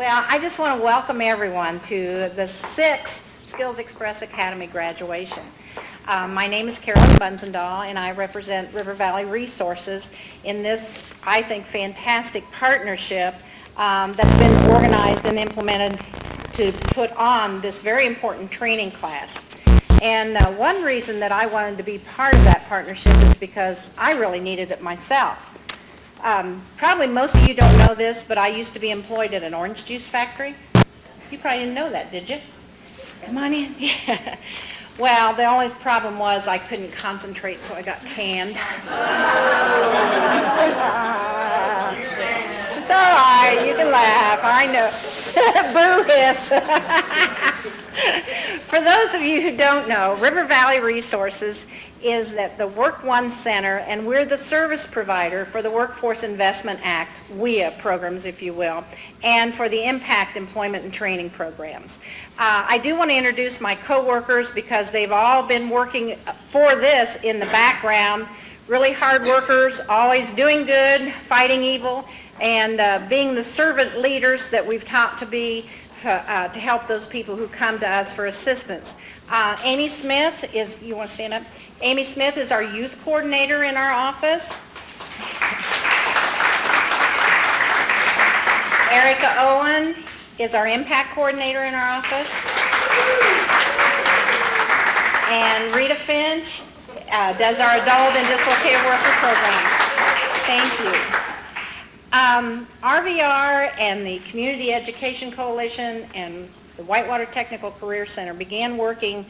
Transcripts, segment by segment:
Well, I just want to welcome everyone to the 6th Skills Express Academy graduation. My name is Carolyn Bunzendahl, and I represent River Valley Resources in this, I think, fantastic partnership that's been organized and implemented to put on this very important training class. And one reason that I wanted to be part of that partnership is because I really needed it myself. Probably most of you don't know this, but I used to be employed at an orange juice factory. You probably didn't know that, did you? Come on in. Yeah. Well, the only problem was I couldn't concentrate, so I got canned. It's all right, you can laugh, I know. Boo hiss. For those of you who don't know, River Valley Resources is that the Work One Center, and we're the service provider for the Workforce Investment Act, WIA programs, if you will, and for the Impact Employment and Training programs. I do want to introduce my coworkers because they've all been working for this in the background. Really hard workers, always doing good, fighting evil, and being the servant leaders that we've taught to be to help those people who come to us for assistance. Amy Smith is, you want to stand up? Amy Smith is our youth coordinator in our office. Erica Owen is our impact coordinator in our office. And Rita Finch does our adult and dislocated worker programs. Thank you. RVR and the Community Education Coalition and the Whitewater Technical Career Center began working,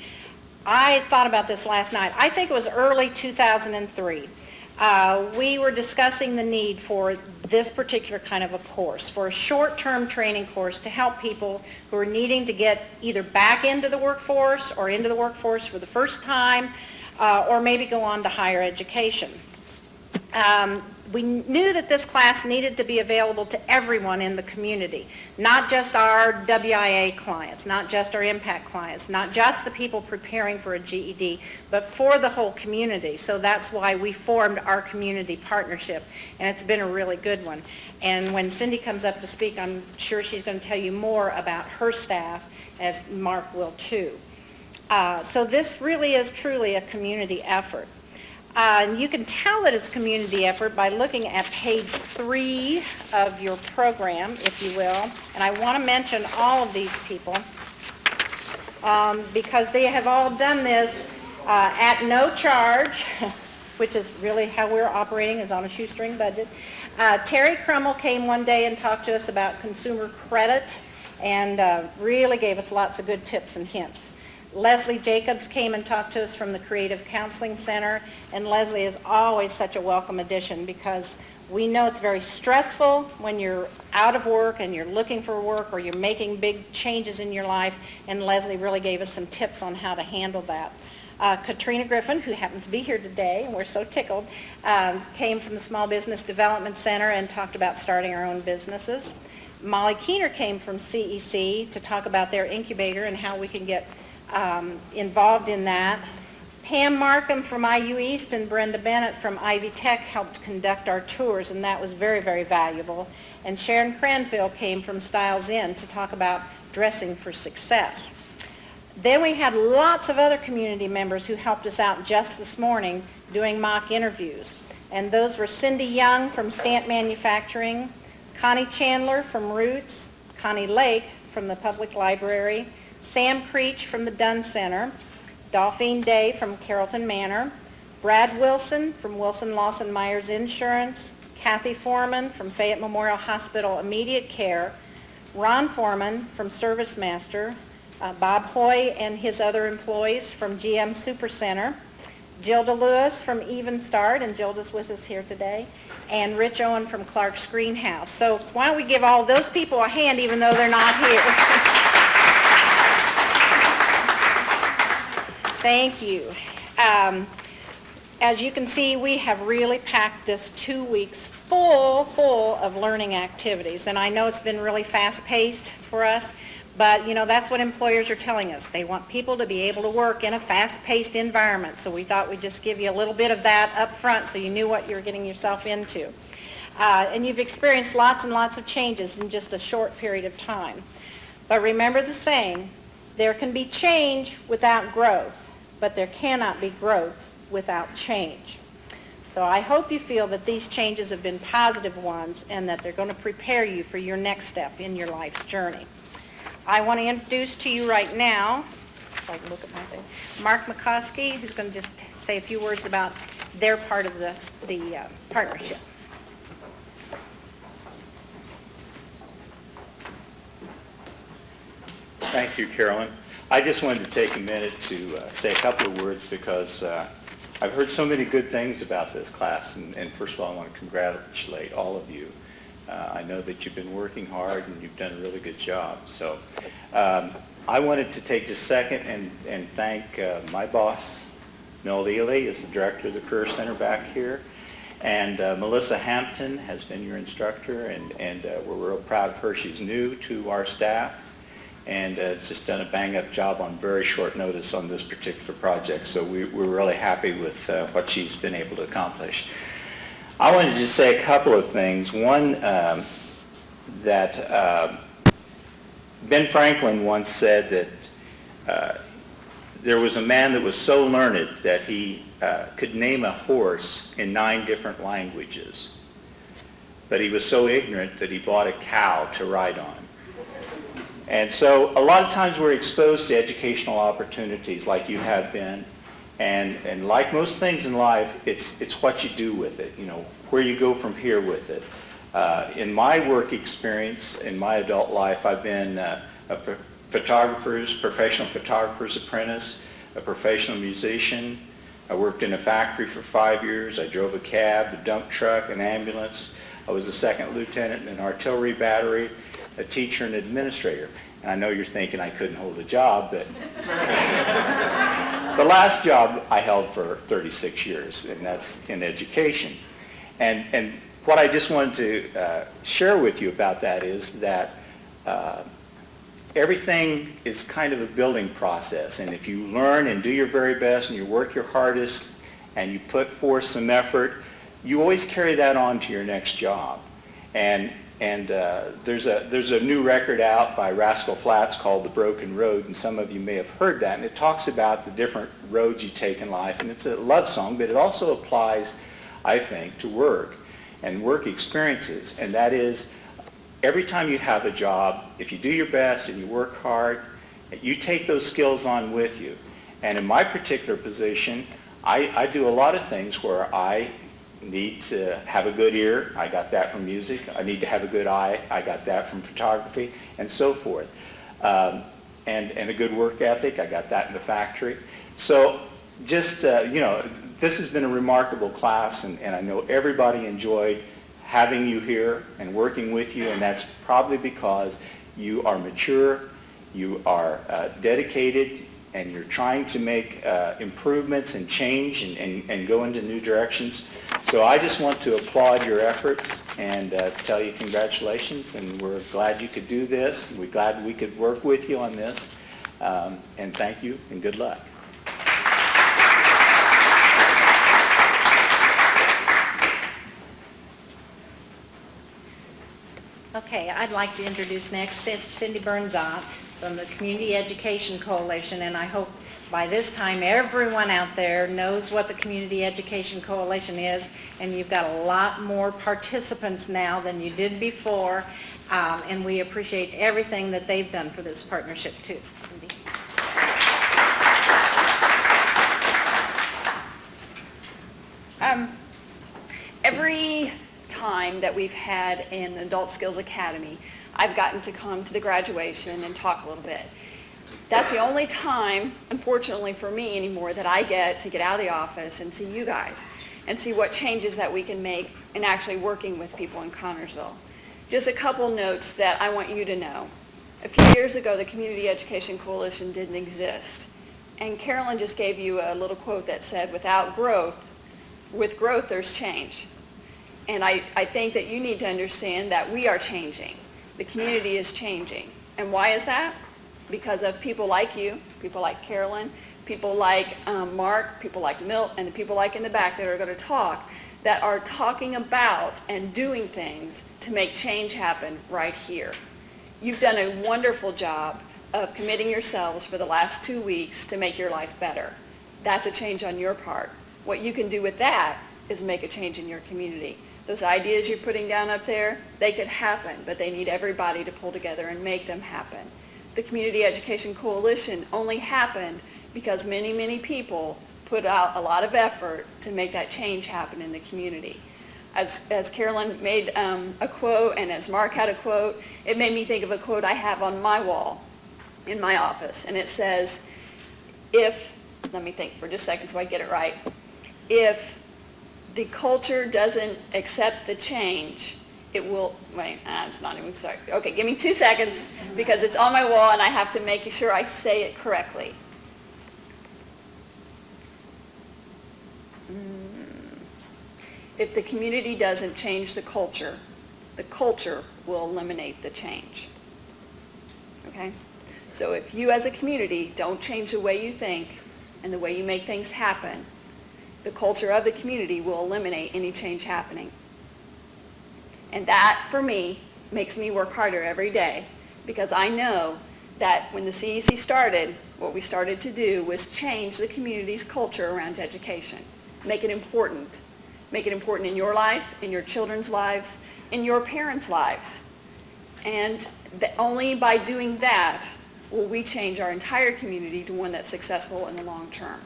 I thought about this last night, I think it was early 2003. We were discussing the need for this particular kind of a course, for a short-term training course to help people who are needing to get either back into the workforce or into the workforce for the first time, or maybe go on to higher education. We knew that this class needed to be available to everyone in the community, not just our WIA clients, not just our impact clients, not just the people preparing for a GED, but for the whole community. So that's why we formed our community partnership, and it's been a really good one. And when Cindy comes up to speak, I'm sure she's going to tell you more about her staff, as Mark will too. So this really is truly a community effort. You can tell that it's a community effort by looking at page 3 of your program, if you will. And I want to mention all of these people because they have all done this at no charge, which is really how we're operating, is on a shoestring budget. Terry Crummell came one day and talked to us about consumer credit and really gave us lots of good tips and hints. Leslie Jacobs came and talked to us from the Creative Counseling Center, and Leslie is always such a welcome addition because we know it's very stressful when you're out of work and you're looking for work or you're making big changes in your life, and Leslie really gave us some tips on how to handle that. Katrina Griffin, who happens to be here today, and we're so tickled, came from the Small Business Development Center and talked about starting our own businesses. Molly Keener came from CEC to talk about their incubator and how we can get involved in that. Pam Markham from IU East and Brenda Bennett from Ivy Tech helped conduct our tours, and that was very, very valuable. And Sharon Cranfield came from Styles Inn to talk about dressing for success. Then we had lots of other community members who helped us out just this morning doing mock interviews. And those were Cindy Young from Stamp Manufacturing, Connie Chandler from Roots, Connie Lake from the Public Library, Sam Creech from the Dunn Center, Dolphine Day from Carrollton Manor, Brad Wilson from Wilson Lawson Myers Insurance, Kathy Foreman from Fayette Memorial Hospital Immediate Care, Ron Foreman from Service Master, Bob Hoy and his other employees from GM Supercenter, Gilda Lewis from Even Start, and Gilda's with us here today, and Rich Owen from Clark's Greenhouse. So why don't we give all those people a hand even though they're not here. Thank you. As you can see, we have really packed this 2 weeks full of learning activities. And I know it's been really fast-paced for us, but you know, that's what employers are telling us. They want people to be able to work in a fast-paced environment. So we thought we'd just give you a little bit of that up front so you knew what you were getting yourself into. And you've experienced lots and lots of changes in just a short period of time. But remember the saying, there can be change without growth, but there cannot be growth without change. So I hope you feel that these changes have been positive ones and that they're going to prepare you for your next step in your life's journey. I want to introduce to you right now, if I can look at my thing, Mark McCoskey, who's going to just say a few words about their part of the partnership. Thank you, Carolyn. I just wanted to take a minute to say a couple of words because I've heard so many good things about this class, and first of all, I want to congratulate all of you. I know that you've been working hard and you've done a really good job. So I wanted to take just a second and thank my boss, Mel Ely, is the director of the Career Center back here, and Melissa Hampton has been your instructor, and we're real proud of her. She's new to our staff, and has just done a bang-up job on very short notice on this particular project. So we're really happy with what she's been able to accomplish. I wanted to just say a couple of things. One, that Ben Franklin once said that there was a man that was so learned that he could name a horse in 9 different languages, but he was so ignorant that he bought a cow to ride on. And so a lot of times we're exposed to educational opportunities like you have been, and like most things in life, it's what you do with it, you know, where you go from here with it. In my work experience, in my adult life, I've been a professional photographer's apprentice, a professional musician. I worked in a factory for 5 years. I drove a cab, a dump truck, an ambulance. I was a second lieutenant in an artillery battery, a teacher and administrator. And I know you're thinking I couldn't hold a job, but the last job I held for 36 years, and that's in education. And what I just wanted to share with you about that is that everything is kind of a building process, and if you learn and do your very best and you work your hardest and you put forth some effort, you always carry that on to your next job. And there's a new record out by Rascal Flatts called The Broken Road, and some of you may have heard that, and it talks about the different roads you take in life, and it's a love song, but it also applies, I think, to work and work experiences, and that is every time you have a job, if you do your best and you work hard, you take those skills on with you. And in my particular position, I do a lot of things where I need to have a good ear. I got that from music. I need to have a good eye. I got that from photography, and so forth. And a good work ethic. I got that in the factory. So just, you know, this has been a remarkable class, and I know everybody enjoyed having you here and working with you, and that's probably because you are mature, you are dedicated, and you're trying to make improvements and change and go into new directions. So I just want to applaud your efforts and tell you congratulations, and we're glad you could do this. We're glad we could work with you on this, and thank you and good luck. Okay, I'd like to introduce next Cindy Bernzoff from the Community Education Coalition, and I hope by this time everyone out there knows what the Community Education Coalition is, and you've got a lot more participants now than you did before, and we appreciate everything that they've done for this partnership too. Cindy. Every time that we've had an Adult Skills Academy, I've gotten to come to the graduation and talk a little bit. That's the only time, unfortunately for me anymore, that I get to get out of the office and see you guys and see what changes that we can make in actually working with people in Connersville. Just a couple notes that I want you to know. A few years ago, the Community Education Coalition didn't exist. And Carolyn just gave you a little quote that said, with growth, there's change. And I think that you need to understand that we are changing. The community is changing. And why is that? Because of people like you, people like Carolyn, people like Mark, people like Milt, and the people like in the back that are going to talk, that are talking about and doing things to make change happen right here. You've done a wonderful job of committing yourselves for the last 2 weeks to make your life better. That's a change on your part. What you can do with that is make a change in your community. Those ideas you're putting down up there, they could happen, but they need everybody to pull together and make them happen. The Community Education Coalition only happened because many, many people put out a lot of effort to make that change happen in the community. As Carolyn made a quote, and as Mark had a quote, it made me think of a quote I have on my wall in my office, and it says, let me think for just a second so I get it right, if the culture doesn't accept the change, it will, it's not even, sorry. Okay, give me 2 seconds because it's on my wall and I have to make sure I say it correctly. If the community doesn't change the culture will eliminate the change. Okay? So if you as a community don't change the way you think and the way you make things happen, the culture of the community will eliminate any change happening. And that, for me, makes me work harder every day because I know that when the CEC started, what we started to do was change the community's culture around education. Make it important. Make it important in your life, in your children's lives, in your parents' lives. And only by doing that will we change our entire community to one that's successful in the long term.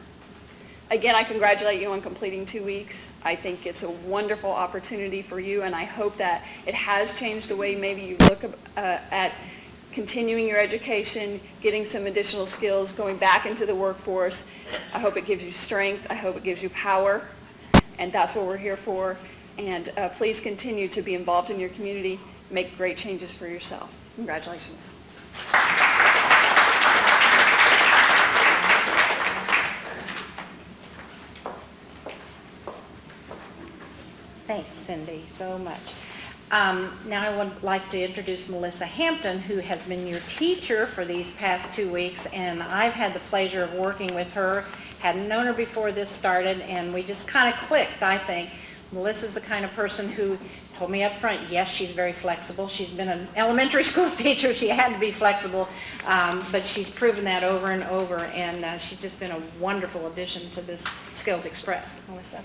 Again, I congratulate you on completing 2 weeks. I think it's a wonderful opportunity for you, and I hope that it has changed the way maybe you look at continuing your education, getting some additional skills, going back into the workforce. I hope it gives you strength. I hope it gives you power, and that's what we're here for. And please continue to be involved in your community. Make great changes for yourself. Congratulations. Thanks, Cindy, so much. Now I would like to introduce Melissa Hampton, who has been your teacher for these past 2 weeks, and I've had the pleasure of working with her. Hadn't known her before this started, and we just kind of clicked, I think. Melissa's the kind of person who told me up front, yes, she's very flexible. She's been an elementary school teacher. She had to be flexible, but she's proven that over and over, and she's just been a wonderful addition to this Skills Express. Melissa.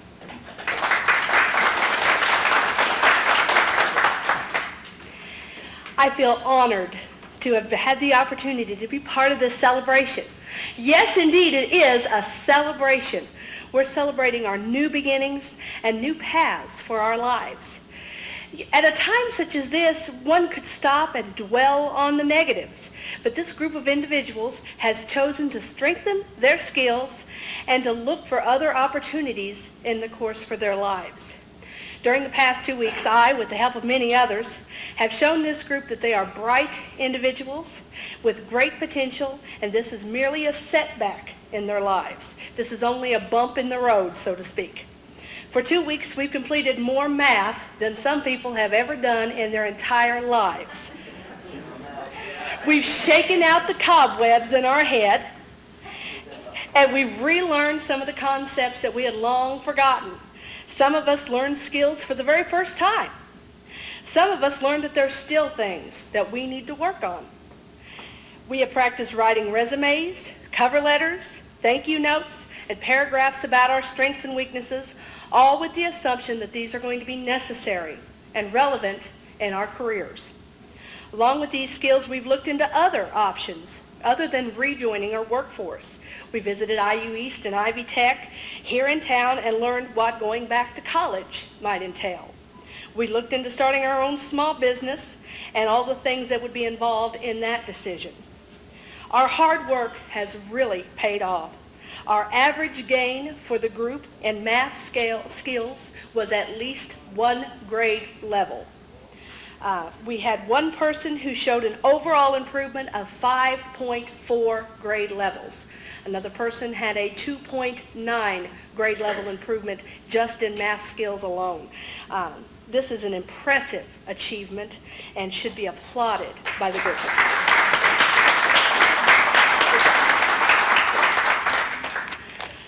I feel honored to have had the opportunity to be part of this celebration. Yes, indeed, it is a celebration. We're celebrating our new beginnings and new paths for our lives. At a time such as this, one could stop and dwell on the negatives, but this group of individuals has chosen to strengthen their skills and to look for other opportunities in the course for their lives. During the past 2 weeks, I, with the help of many others, have shown this group that they are bright individuals with great potential, and this is merely a setback in their lives. This is only a bump in the road, so to speak. For 2 weeks, we've completed more math than some people have ever done in their entire lives. We've shaken out the cobwebs in our head, and we've relearned some of the concepts that we had long forgotten. Some of us learned skills for the very first time. Some of us learned that there's still things that we need to work on. We have practiced writing resumes, cover letters, thank you notes, and paragraphs about our strengths and weaknesses, all with the assumption that these are going to be necessary and relevant in our careers. Along with these skills, we've looked into other options other than rejoining our workforce. We visited IU East and Ivy Tech here in town and learned what going back to college might entail. We looked into starting our own small business and all the things that would be involved in that decision. Our hard work has really paid off. Our average gain for the group in math skills was at least 1 grade level. We had one person who showed an overall improvement of 5.4 grade levels. Another person had a 2.9 grade level improvement just in math skills alone. This is an impressive achievement and should be applauded by the group.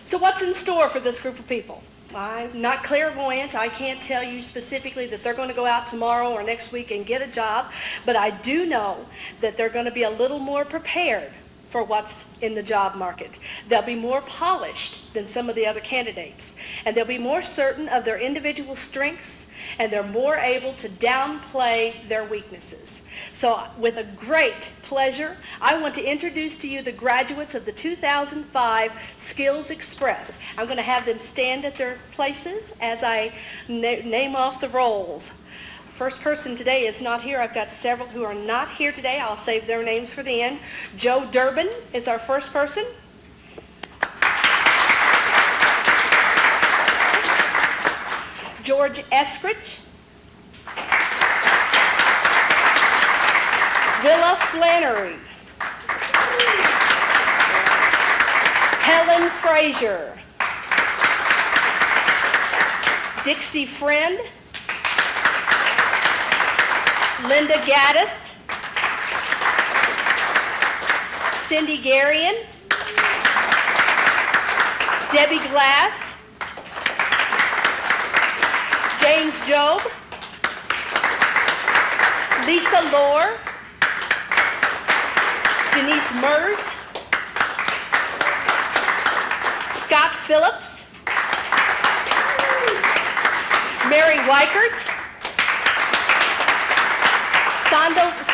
So what's in store for this group of people? I'm not clairvoyant. I can't tell you specifically that they're going to go out tomorrow or next week and get a job, but I do know that they're going to be a little more prepared for what's in the job market. They'll be more polished than some of the other candidates, and they'll be more certain of their individual strengths, and they're more able to downplay their weaknesses. So with a great pleasure, I want to introduce to you the graduates of the 2005 Skills Express. I'm going to have them stand at their places as I name off the roles. First person today is not here. I've got several who are not here today. I'll save their names for the end. Joe Durbin is our first person. George Eskridge. Willa Flannery. Helen Frazier. Dixie Friend. Linda Gaddis. Cindy Garion. Debbie Glass. James Job. Lisa Lohr. Denise Mers. Scott Phillips. Mary Weichert.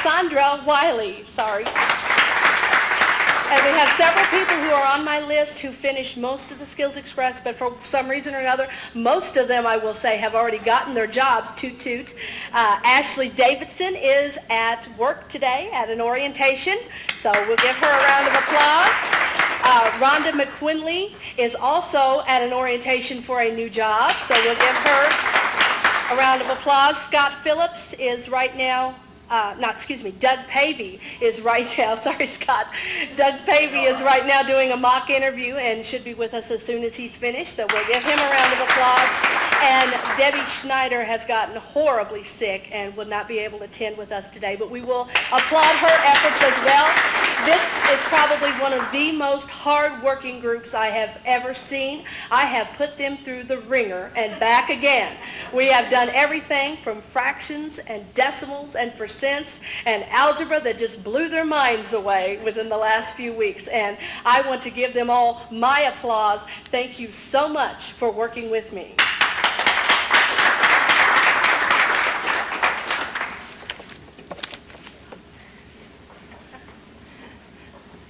Sandra Wiley, sorry. And we have several people who are on my list who finished most of the Skills Express, but for some reason or another, most of them, I will say, have already gotten their jobs, toot toot. Ashley Davidson is at work today at an orientation, so we'll give her a round of applause. Rhonda McQuinley is also at an orientation for a new job, so we'll give her a round of applause. Scott Phillips is right now, Doug Pavey is right now, sorry Scott, Doug Pavey is right now doing a mock interview and should be with us as soon as he's finished, so we'll give him a round of applause. And Debbie Schneider has gotten horribly sick and will not be able to attend with us today, but we will applaud her efforts as well. This is probably one of the most hard-working groups I have ever seen. I have put them through the ringer and back again. We have done everything from fractions and decimals and percents and algebra that just blew their minds away within the last few weeks. And I want to give them all my applause. Thank you so much for working with me.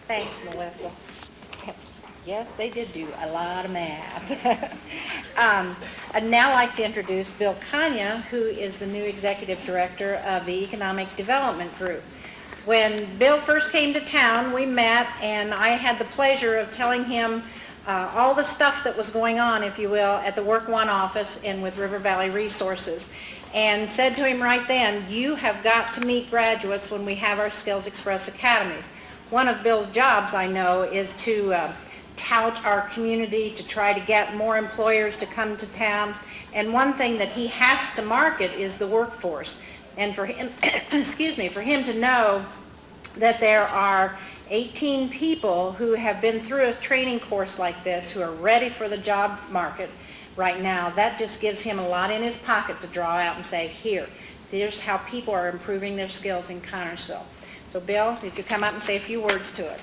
Thanks, Melissa. Yes, they did do a lot of math. I'd now like to introduce Bill Kanya, who is the new Executive Director of the Economic Development Group. When Bill first came to town, we met, and I had the pleasure of telling him all the stuff that was going on, if you will, at the Work One office and with River Valley Resources, and said to him right then, you have got to meet graduates when we have our Skills Express Academies. One of Bill's jobs, I know, is to tout our community, to try to get more employers to come to town. And one thing that he has to market is the workforce. And for him, excuse me, for him to know that there are 18 people who have been through a training course like this who are ready for the job market right now, that just gives him a lot in his pocket to draw out and say, here, here's how people are improving their skills in Connersville. So Bill, if you come up and say a few words to us.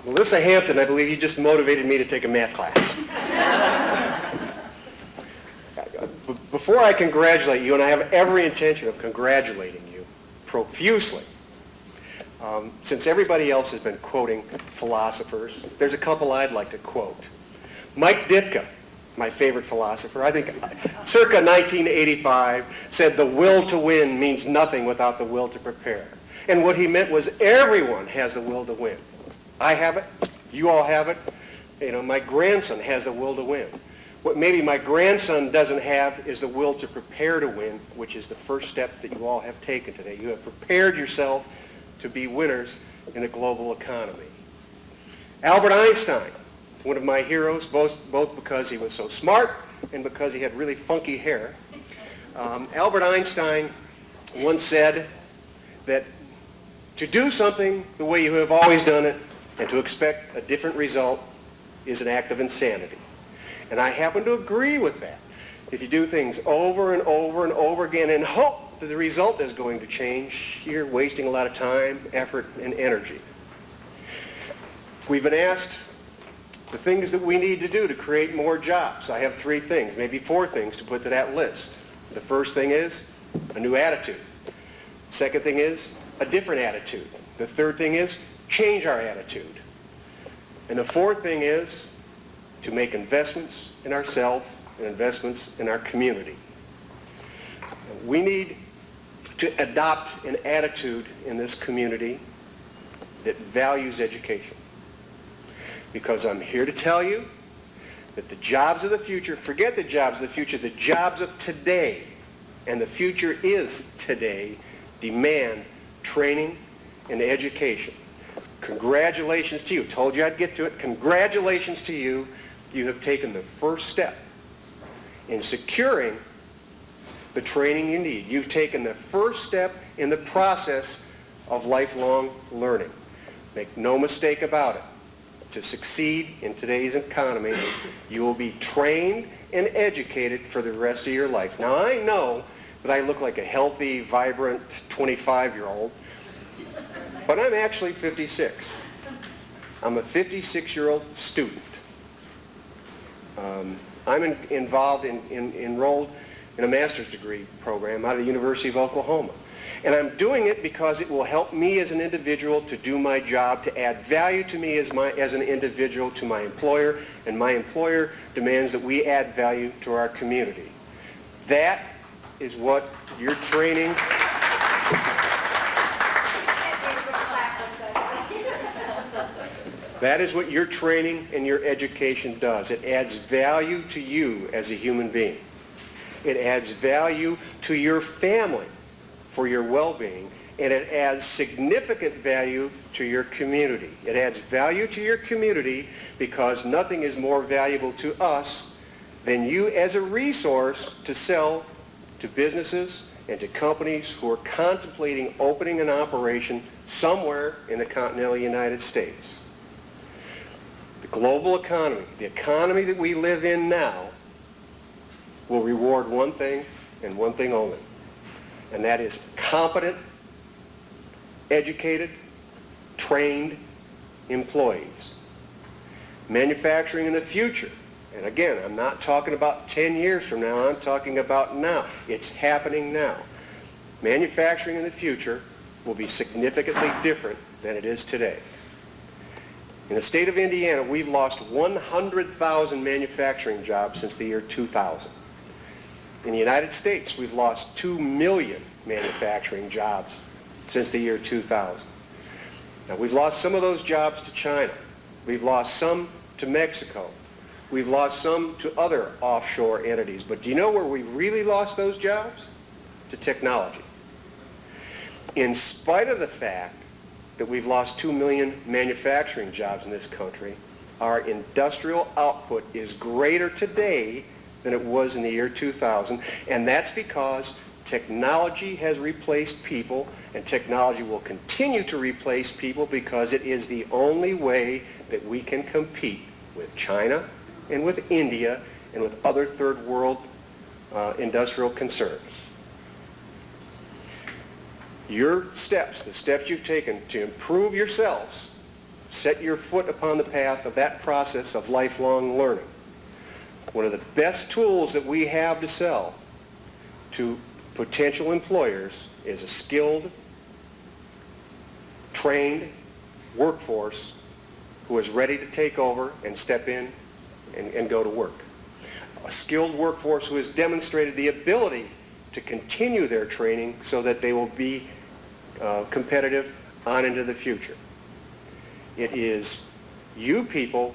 Melissa Hampton, I believe you just motivated me to take a math class. Before I congratulate you, and I have every intention of congratulating you profusely, since everybody else has been quoting philosophers, there's a couple I'd like to quote. Mike Ditka, my favorite philosopher, I think circa 1985, said the will to win means nothing without the will to prepare. And what he meant was everyone has the will to win. I have it, you all have it, my grandson has the will to win. What maybe my grandson doesn't have is the will to prepare to win, which is the first step that you all have taken today. You have prepared yourself to be winners in the global economy. Albert Einstein, one of my heroes, both because he was so smart and because he had really funky hair. Albert Einstein once said that To do something the way you have always done it and to expect a different result is an act of insanity. And I happen to agree with that. If you do things over and over and over again and hope that the result is going to change, you're wasting a lot of time, effort, and energy. We've been asked the things that we need to do to create more jobs. I have 3 things, maybe 4 things to put to that list. The first thing is a new attitude. Second thing is a different attitude. The third thing is change our attitude. And the fourth thing is to make investments in ourselves and investments in our community. We need to adopt an attitude in this community that values education. Because I'm here to tell you that the jobs of the future, forget the jobs of the future, the jobs of today, and the future is today, demand training and education. Congratulations to you. Told you I'd get to it. Congratulations to you. You have taken the first step in securing the training you need. You've taken the first step in the process of lifelong learning. Make no mistake about it. To succeed in today's economy, you will be trained and educated for the rest of your life. Now, I know that I look like a healthy, vibrant 25-year-old, but I'm actually 56. I'm a 56-year-old student. I'm enrolled in a master's degree program out of the University of Oklahoma. And I'm doing it because it will help me as an individual to do my job, to add value to me as an individual to my employer, and my employer demands that we add value to our community. That is what your training... That is what your training and your education does. It adds value to you as a human being. It adds value to your family for your well-being, and it adds significant value to your community. It adds value to your community because nothing is more valuable to us than you as a resource to sell to businesses and to companies who are contemplating opening an operation somewhere in the continental United States. The global economy, the economy that we live in now, will reward one thing and one thing only, and that is competent, educated, trained employees. Manufacturing in the future, and again, I'm not talking about 10 years from now, I'm talking about now. It's happening now. Manufacturing in the future will be significantly different than it is today. In the state of Indiana, we've lost 100,000 manufacturing jobs since the year 2000. In the United States, we've lost 2 million manufacturing jobs since the year 2000. Now, we've lost some of those jobs to China. We've lost some to Mexico. We've lost some to other offshore entities. But do you know where we really lost those jobs? To technology. In spite of the fact that we've lost 2 million manufacturing jobs in this country, our industrial output is greater today than it was in the year 2000, and that's because technology has replaced people, and technology will continue to replace people because it is the only way that we can compete with China and with India and with other third world industrial concerns. Your steps, the steps you've taken to improve yourselves, set your foot upon the path of that process of lifelong learning. One of the best tools that we have to sell to potential employers is a skilled, trained workforce who is ready to take over and step in and go to work. A skilled workforce who has demonstrated the ability to continue their training so that they will be competitive on into the future. It is you people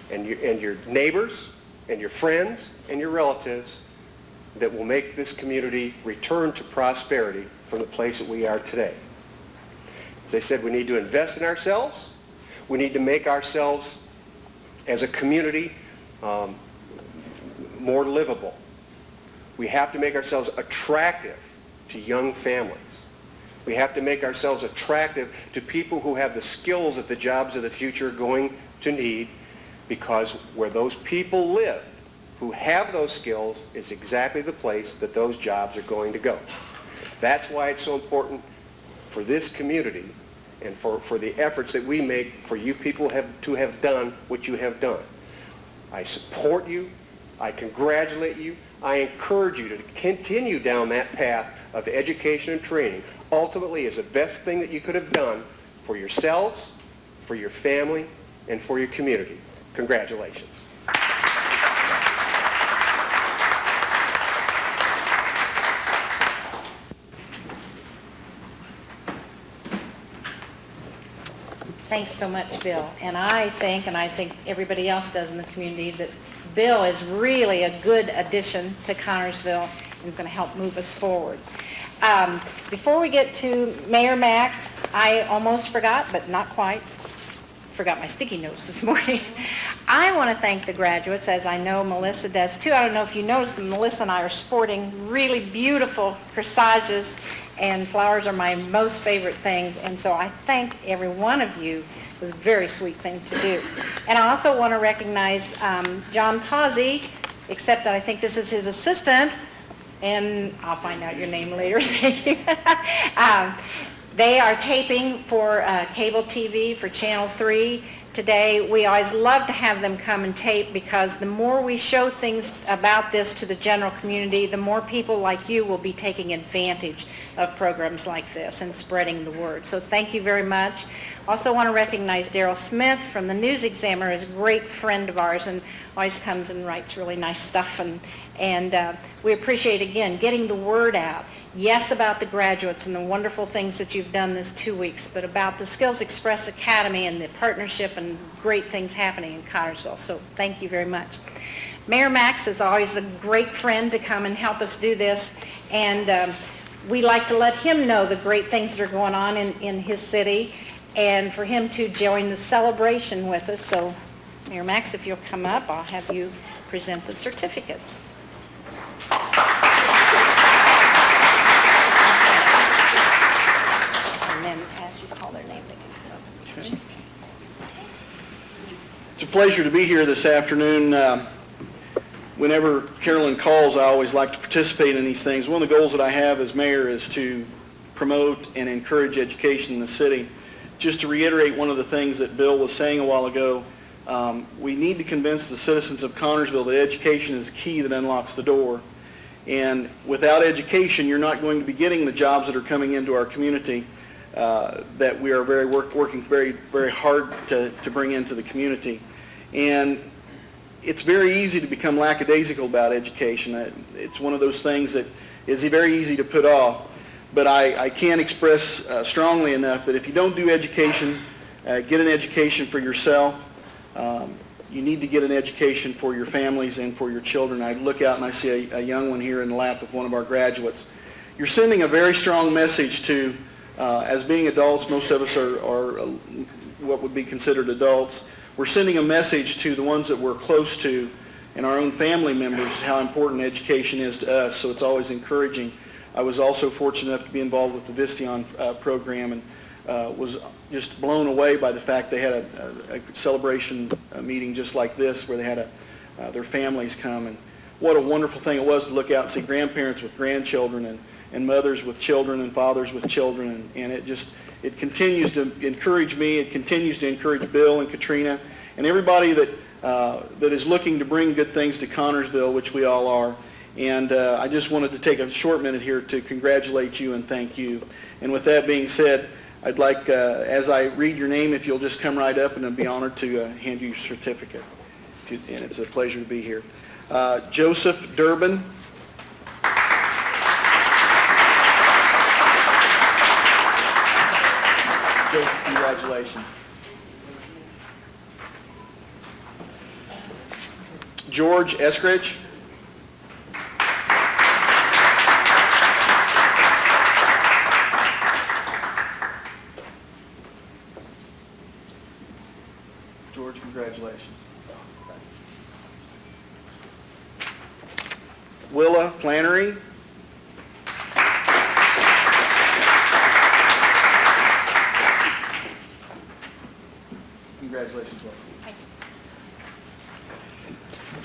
and your neighbors and your friends and your relatives that will make this community return to prosperity from the place that we are today. As I said, we need to invest in ourselves. We need to make ourselves as a community more livable. We have to make ourselves attractive to young families. We have to make ourselves attractive to people who have the skills that the jobs of the future are going to need, because where those people live who have those skills is exactly the place that those jobs are going to go. That's why it's so important for this community and for the efforts that we make for you people to have done what you have done. I support you. I congratulate you. I encourage you to continue down that path of education and training. Ultimately, is the best thing that you could have done for yourselves, for your family, and for your community. Congratulations. Thanks so much, Bill. And I think everybody else does in the community, that Bill is really a good addition to Connersville and is going to help move us forward. Before we get to Mayor Max, I almost forgot, but not quite. Forgot my sticky notes this morning. I want to thank the graduates, as I know Melissa does too. I don't know if you noticed, but Melissa and I are sporting really beautiful corsages, and flowers are my most favorite things, and so I thank every one of you. It was a very sweet thing to do. And I also want to recognize John Pazzi, except that I think this is his assistant, and I'll find out your name later. Thank you. They are taping for cable TV for Channel 3 today. We always love to have them come and tape, because the more we show things about this to the general community, the more people like you will be taking advantage of programs like this and spreading the word. So thank you very much. Also want to recognize Daryl Smith from the News Examiner, is a great friend of ours and always comes and writes really nice stuff. And we appreciate, again, getting the word out. Yes, about the graduates and the wonderful things that you've done this 2 weeks, but about the Skills Express Academy and the partnership and great things happening in Connersville. So thank you very much. Mayor Max is always a great friend to come and help us do this, and we like to let him know the great things that are going on in his city, and for him to join the celebration with us. So Mayor Max, if you'll come up, I'll have you present the certificates. And then as you call their name, they can come up. It's a pleasure to be here this afternoon. Whenever Carolyn calls, I always like to participate in these things. One of the goals that I have as mayor is to promote and encourage education in the city. Just to reiterate one of the things that Bill was saying a while ago, we need to convince the citizens of Connersville that education is the key that unlocks the door. And without education, you're not going to be getting the jobs that are coming into our community that we are working very, very hard to bring into the community. And it's very easy to become lackadaisical about education. It's one of those things that is very easy to put off. But I can't express strongly enough that if you don't do education, get an education for yourself. You need to get an education for your families and for your children. I look out and I see a young one here in the lap of one of our graduates. You're sending a very strong message to, as being adults, most of us are what would be considered adults. We're sending a message to the ones that we're close to and our own family members how important education is to us, so it's always encouraging. I was also fortunate enough to be involved with the Vistion program, and was just blown away by the fact they had a celebration meeting just like this, where they had their families come, and what a wonderful thing it was to look out and see grandparents with grandchildren and mothers with children and fathers with children, and it continues to encourage me. It continues to encourage Bill and Katrina and everybody that is looking to bring good things to Connersville, which we all are. And I just wanted to take a short minute here to congratulate you and thank you. And with that being said, I'd like, as I read your name, if you'll just come right up, and I'd be honored to hand you your certificate. And it's a pleasure to be here. Joseph Durbin. Joseph, congratulations. George Eskridge. George, congratulations. Willa Flannery.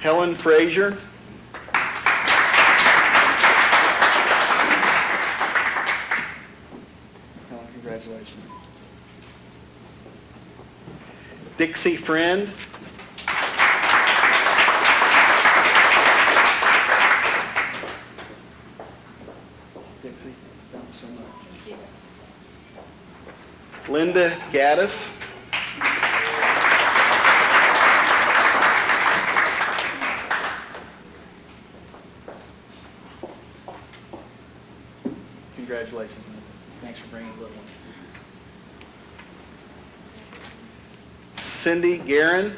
Helen Frazier. Helen, congratulations. Dixie Friend. Dixie, thank you so much. Linda Gaddis. Congratulations, Linda. Thanks for bringing the little one. Cindy Guerin.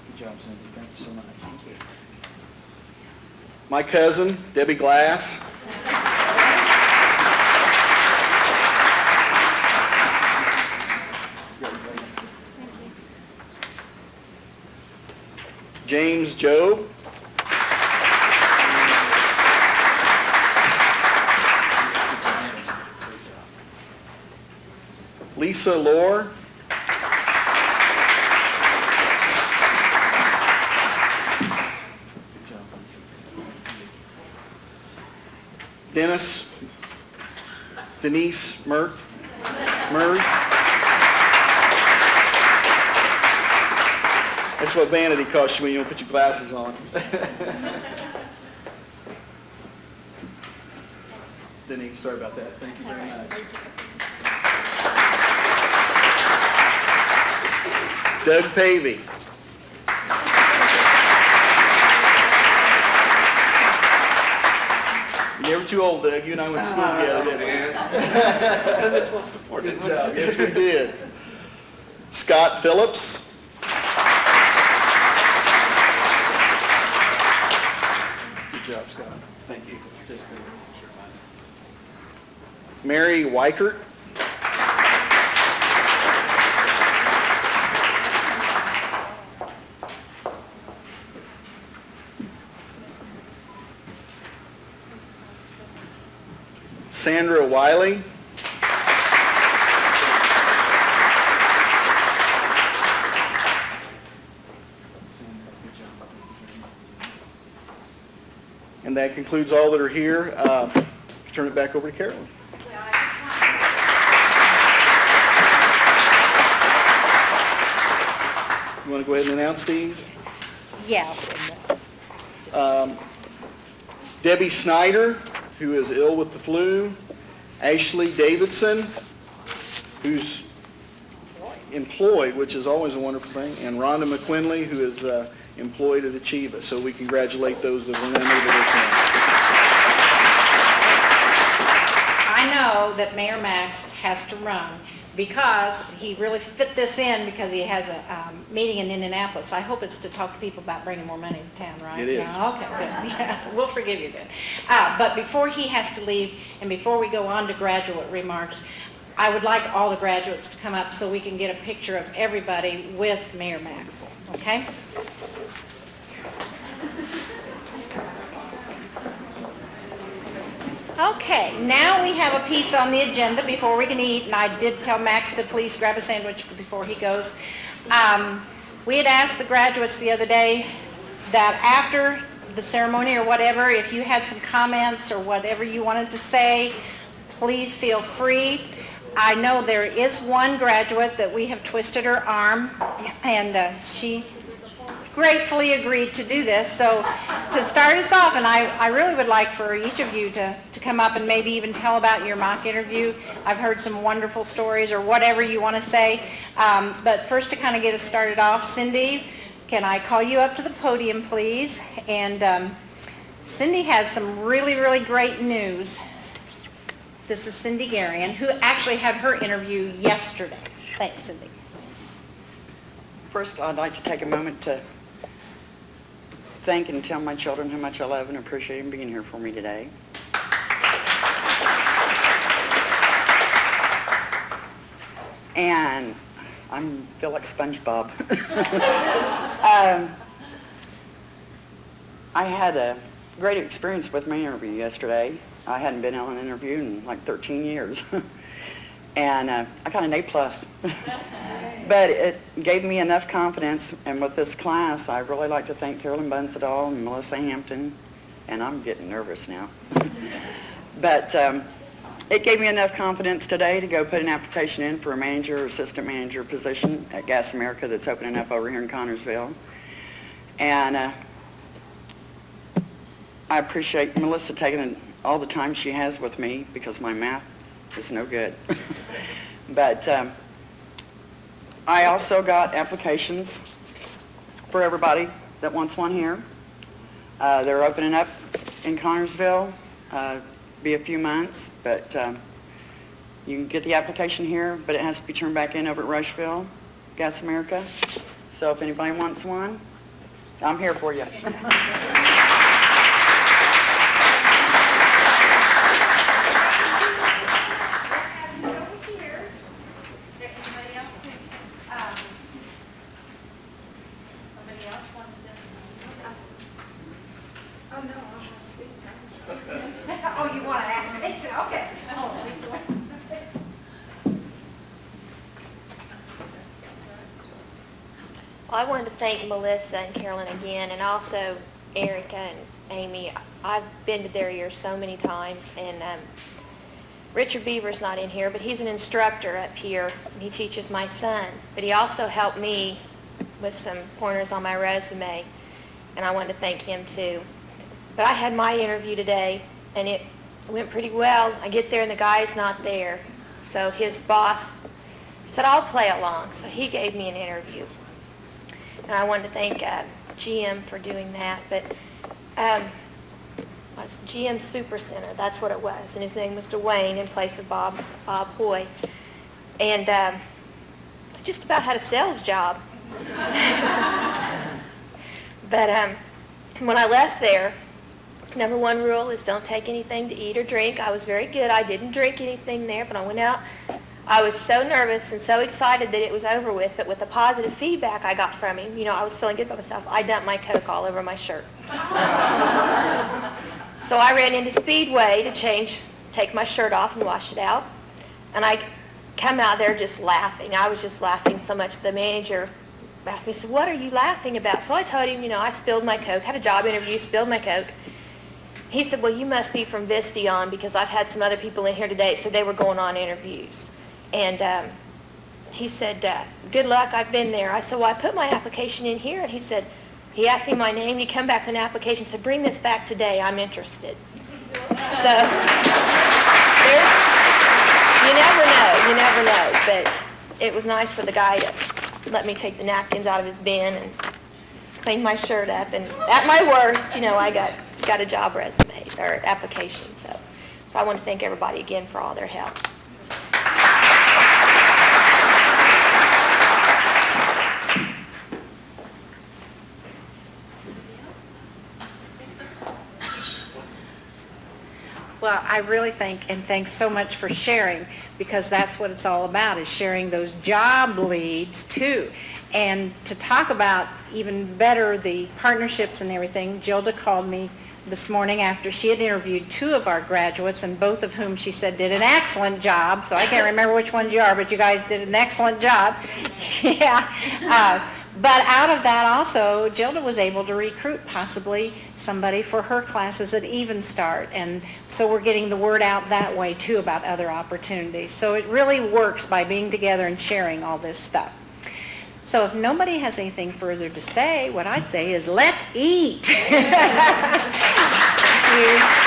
Good job, Cindy. Thank you so much. Thank you. My cousin, Debbie Glass. James Job. Lisa Lohr. Denise Mers. That's what vanity costs you when you don't put your glasses on. Denise, sorry about that. Thank you very much. Doug Pavey. You're never too old, Doug. You and I went to school together, didn't we? Good job. Yes, we did. Scott Phillips. Good job, Scott. Thank you for participating. Mary Weichert. Sandra Wiley. And that concludes all that are here. Turn it back over to Carolyn. You want to go ahead and announce these? Yeah. Debbie Snyder, who is ill with the flu. Ashley Davidson, who's employed, which is always a wonderful thing. And Rhonda McQuinley, who is employed at Achieva. So we congratulate those that were unable to attend. I know that Mayor Max has to run because he really fit this in because he has a meeting in Indianapolis. I hope it's to talk to people about bringing more money to town, right? It is. Yeah, okay, good. Yeah, we'll forgive you then. But before he has to leave and before we go on to graduate remarks, I would like all the graduates to come up so we can get a picture of everybody with Mayor Max, okay? Okay, now we have a piece on the agenda before we can eat, and I did tell Max to please grab a sandwich before he goes. We had asked the graduates the other day that after the ceremony or whatever, if you had some comments or whatever you wanted to say, please feel free. I know there is one graduate that we have twisted her arm, and she gratefully agreed to do this. So to start us off, and I really would like for each of you to come up and maybe even tell about your mock interview. I've heard some wonderful stories or whatever you want to say. But first, to kind of get us started off, Cindy, can I call you up to the podium, please? And Cindy has some really, really great news. This is Cindy Guerin, who actually had her interview yesterday. Thanks, Cindy. First, I'd like to take a moment to thank and tell my children how much I love and appreciate them being here for me today. And I feel like SpongeBob. I had a great experience with my interview yesterday. I hadn't been on an interview in like 13 years. and I got an A+. But it gave me enough confidence, and with this class, I really like to thank Carolyn Bunsadal and Melissa Hampton, and I'm getting nervous now. But it gave me enough confidence today to go put an application in for a manager or assistant manager position at Gas America that's opening up over here in Connersville. And I appreciate Melissa taking all the time she has with me because my math is no good. But I also got applications for everybody that wants one here. They're opening up in Connersville. Be a few months, but you can get the application here, but it has to be turned back in over at Rushville, Gas America. So if anybody wants one, I'm here for you. Oh, you want an application? Okay. Oh, Lisa wants. Well, I wanted to thank Melissa and Carolyn again, and also Erica and Amy. I've been to their ears so many times, and Richard Beaver's not in here, but he's an instructor up here, and he teaches my son. But he also helped me with some pointers on my resume, and I wanted to thank him too. But I had my interview today, and it went pretty well. I get there, and the guy's not there. So his boss said, I'll play along. So he gave me an interview. And I wanted to thank GM for doing that. But was GM Super Center, that's what it was. And his name was Dwayne in place of Bob Hoy. And I just about had a sales job. But when I left there, number one rule is don't take anything to eat or drink. I was very good. I didn't drink anything there, but I went out. I was so nervous and so excited that it was over with, but with the positive feedback I got from him, I was feeling good about myself. I dumped my Coke all over my shirt. So I ran into Speedway to take my shirt off and wash it out. And I come out there just laughing. I was just laughing so much. The manager asked me, said, what are you laughing about? So I told him, I spilled my Coke, had a job interview, spilled my Coke. He said, well, you must be from Vistion because I've had some other people in here today that said they were going on interviews. And he said, good luck, I've been there. I said, well, I put my application in here. And he asked me my name. He come back with an application and said, bring this back today. I'm interested. So you never know. But it was nice for the guy to let me take the napkins out of his bin and clean my shirt up. And at my worst, I got a job resume or application. So I want to thank everybody again for all their help. Well, I really thanks so much for sharing, because that's what it's all about, is sharing those job leads too. And to talk about even better the partnerships and everything, Gilda called me this morning after she had interviewed 2 of our graduates, and both of whom she said did an excellent job. So I can't remember which ones you are, but you guys did an excellent job. Yeah. But out of that also, Gilda was able to recruit possibly somebody for her classes at Even Start. And so we're getting the word out that way too about other opportunities. So it really works by being together and sharing all this stuff. So if nobody has anything further to say, what I say is let's eat. Thank you.